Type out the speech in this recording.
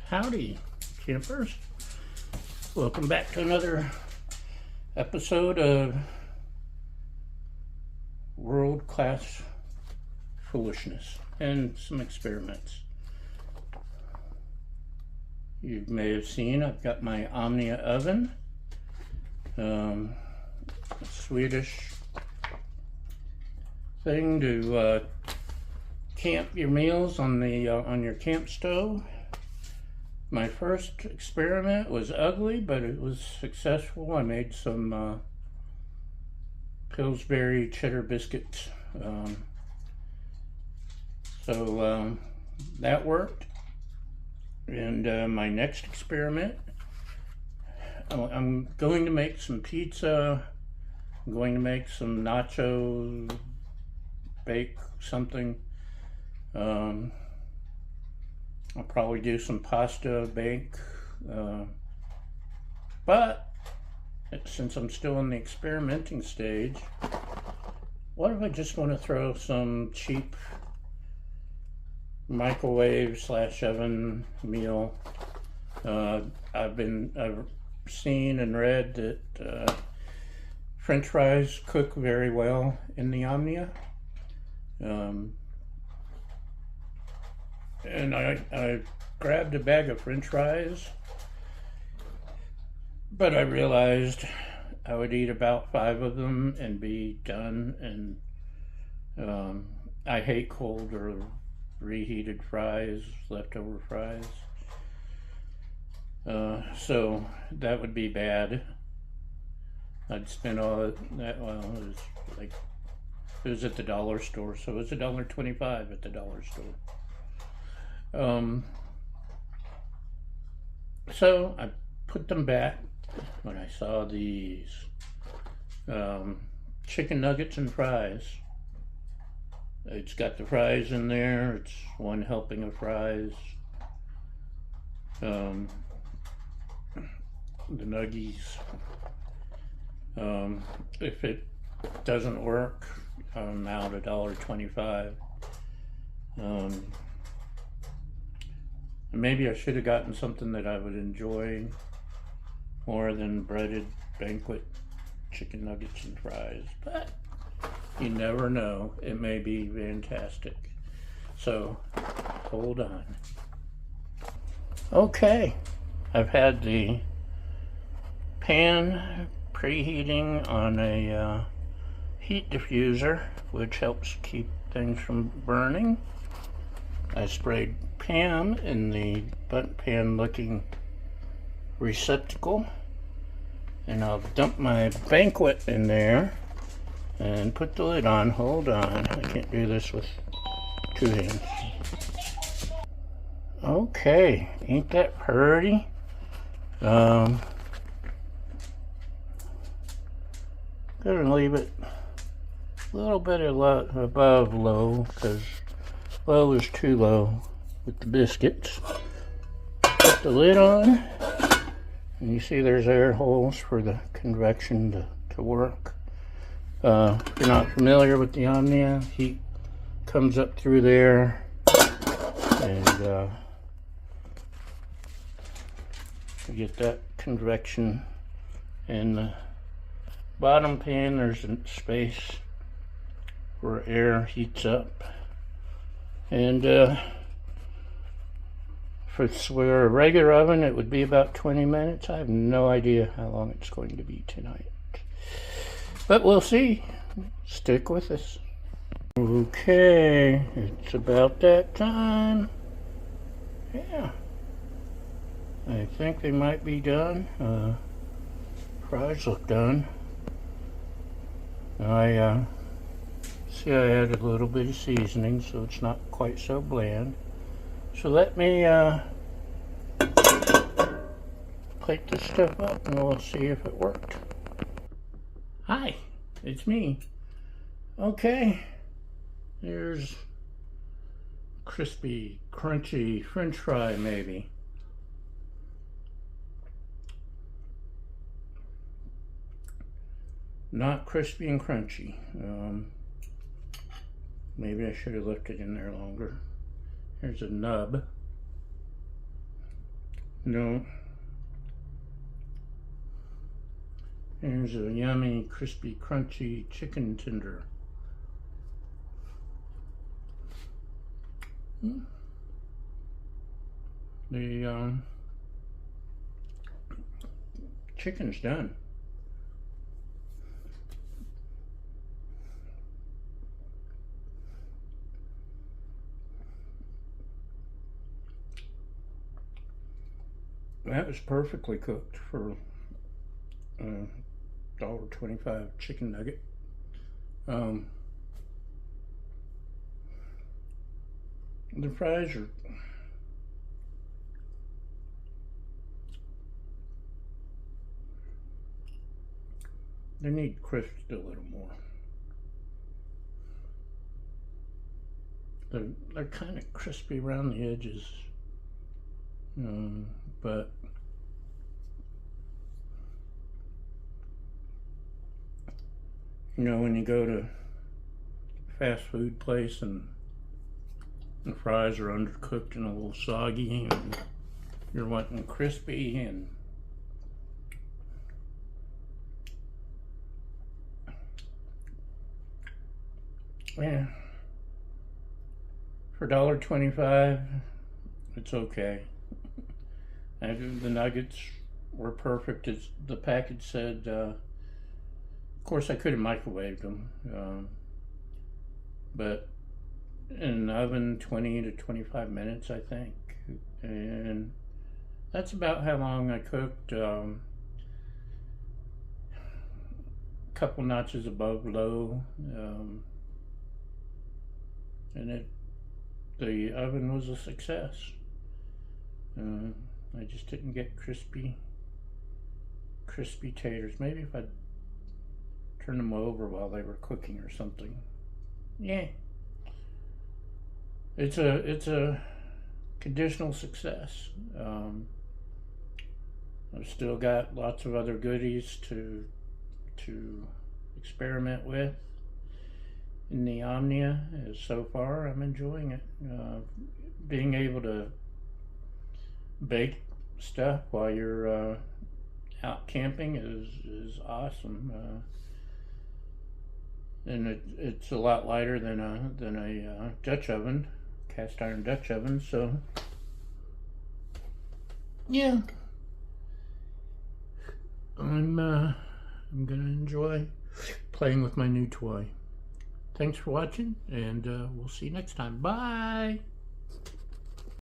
Howdy, campers. Welcome back to another episode of world-class foolishness and some experiments. You may have seen I've got my Omnia oven, a Swedish thing to camp your meals on your camp stove. My first experiment was ugly, but it was successful. I made some Pillsbury cheddar biscuits. So that worked. And my next experiment, I'm going to make some pizza. I'm going to make some nacho, bake something. I'll probably do some pasta, bake, but since I'm still in the experimenting stage, what if I just want to throw some cheap microwave / oven meal? I've seen and read that French fries cook very well in the Omnia. And I grabbed a bag of French fries, but I realized I would eat about 5 of them and be done, and I hate cold or reheated fries, leftover fries, so that would be bad. I'd spend all that, well, it was at the dollar store, so it was $1.25 at the dollar store. So I put them back when I saw these chicken nuggets and fries. It's got the fries in there. It's one helping of fries. The nuggies. If it doesn't work, I'm out $1.25. Maybe I should have gotten something that I would enjoy more than breaded banquet chicken nuggets and fries, but you never know. It may be fantastic. So, hold on. Okay, I've had the pan preheating on a heat diffuser, which helps keep things from burning. I sprayed Pam in the butt pan looking receptacle, and I'll dump my banquet in there and put the lid on. Hold on, I can't do this with 2 hands. Okay, ain't that pretty? Gonna leave it a little bit above low, because low is too low with the biscuits. Put the lid on, and you see there's air holes for the convection to work. If you're not familiar with the Omnia, heat comes up through there, and you get that convection. In the bottom pan, there's a space where air heats up. And for a regular oven, it would be about 20 minutes. I have no idea how long it's going to be tonight, but we'll see. Stick with us. Okay, it's about that time. Yeah, I think they might be done. Fries look done. See, I added a little bit of seasoning, so it's not quite so bland. So let me plate this stuff up, and we'll see if it worked. Hi, it's me. Okay, there's crispy, crunchy French fry, maybe. Not crispy and crunchy. Maybe I should have left it in there longer. Here's a nub. No. Here's a yummy, crispy, crunchy chicken tender. The chicken's done. That was perfectly cooked for $1.25 chicken nugget. The fries are they need crisped a little more. They're kind of crispy around the edges, but you know, when you go to a fast food place and the fries are undercooked and a little soggy and you're wanting crispy, and yeah, for $1.25 it's okay. And the nuggets were perfect. As the package said, of course I could have microwaved them, but in an oven 20 to 25 minutes I think, and that's about how long I cooked. Couple notches above low, and the oven was a success. I just didn't get crispy taters. Maybe if I turned them over while they were cooking or something. Yeah, it's a conditional success. I've still got lots of other goodies to experiment with in the Omnia. So far I'm enjoying it. Being able to bake stuff while you're out camping is awesome, and it's a lot lighter than a Dutch oven, cast iron Dutch oven. So yeah, I'm gonna enjoy playing with my new toy. Thanks for watching, and we'll see you next time. Bye.